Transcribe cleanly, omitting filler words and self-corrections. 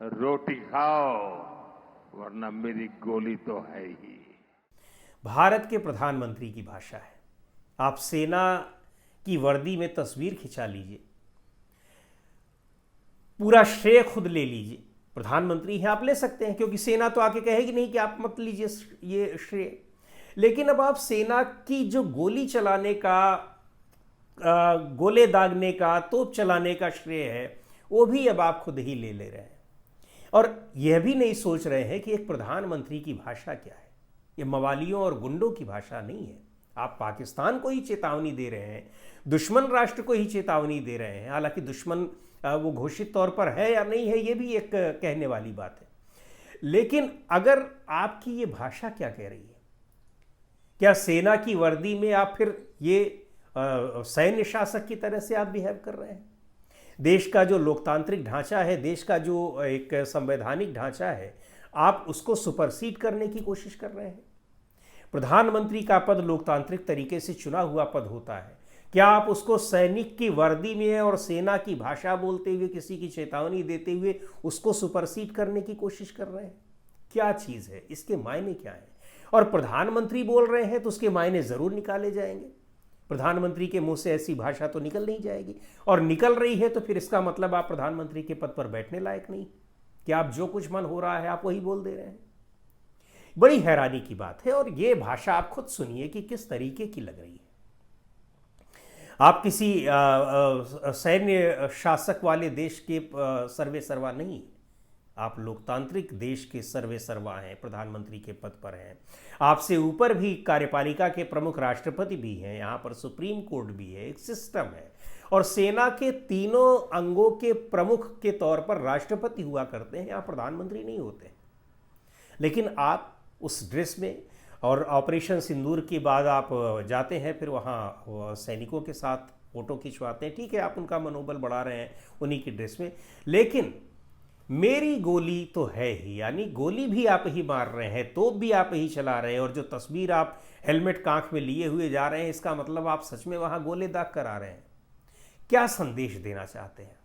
रोटी खाओ वरना मेरी गोली तो है ही। भारत के प्रधानमंत्री की भाषा है। आप सेना की वर्दी में तस्वीर खिंचा लीजिए, पूरा श्रेय खुद ले लीजिए। प्रधानमंत्री हैं, आप ले सकते हैं, क्योंकि सेना तो आके कहेगी नहीं कि आप मत लीजिए ये श्रेय। लेकिन अब आप सेना की जो गोली चलाने का, गोले दागने का, तोप चलाने का श्रेय है, वो भी अब आप खुद ही ले रहे हैं। और यह भी नहीं सोच रहे हैं कि एक प्रधानमंत्री की भाषा क्या है। ये मवालियों और गुंडों की भाषा नहीं है। आप पाकिस्तान को ही चेतावनी दे रहे हैं, दुश्मन राष्ट्र को ही चेतावनी दे रहे हैं। हालांकि दुश्मन वो घोषित तौर पर है या नहीं है, ये भी एक कहने वाली बात है। लेकिन अगर आपकी ये भाषा क्या कह रही है? क्या सेना की वर्दी में आप फिर ये सैन्य शासक की तरह से आप बिहेव कर रहे हैं? देश का जो लोकतांत्रिक ढांचा है, देश का जो एक संवैधानिक ढांचा है, आप उसको सुपरसीड करने की कोशिश कर रहे हैं। प्रधानमंत्री का पद लोकतांत्रिक तरीके से चुना हुआ पद होता है। क्या आप उसको सैनिक की वर्दी में और सेना की भाषा बोलते हुए, किसी की चेतावनी देते हुए उसको सुपरसीड करने की कोशिश कर रहे हैं? क्या चीज़ है? इसके मायने क्या हैं? और प्रधानमंत्री बोल रहे हैं तो उसके मायने ज़रूर निकाले जाएंगे। प्रधानमंत्री के मुंह से ऐसी भाषा तो निकल नहीं जाएगी, और निकल रही है तो फिर इसका मतलब आप प्रधानमंत्री के पद पर बैठने लायक नहीं कि आप जो कुछ मन हो रहा है आप वही बोल दे रहे हैं। बड़ी हैरानी की बात है। और ये भाषा आप खुद सुनिए कि किस तरीके की लग रही है। आप किसी सैन्य शासक वाले देश के सर्वे सर्वा नहीं, आप लोकतांत्रिक देश के सर्वे सर्वा हैं, प्रधानमंत्री के पद पर हैं। आपसे ऊपर भी कार्यपालिका के प्रमुख राष्ट्रपति भी हैं, यहाँ पर सुप्रीम कोर्ट भी है, एक सिस्टम है। और सेना के तीनों अंगों के प्रमुख के तौर पर राष्ट्रपति हुआ करते हैं, यहाँ प्रधानमंत्री नहीं होते। लेकिन आप उस ड्रेस में, और ऑपरेशन सिंदूर के बाद आप जाते हैं, फिर वहाँ सैनिकों के साथ फोटो खिंचवाते हैं। ठीक है, आप उनका मनोबल बढ़ा रहे हैं उन्हीं की ड्रेस में, लेकिन मेरी गोली तो है ही, यानी गोली भी आप ही मार रहे हैं, तोप भी आप ही चला रहे हैं। और जो तस्वीर आप हेलमेट कांख में लिए हुए जा रहे हैं, इसका मतलब आप सच में वहाँ गोले दाग कर आ रहे हैं। क्या संदेश देना चाहते हैं?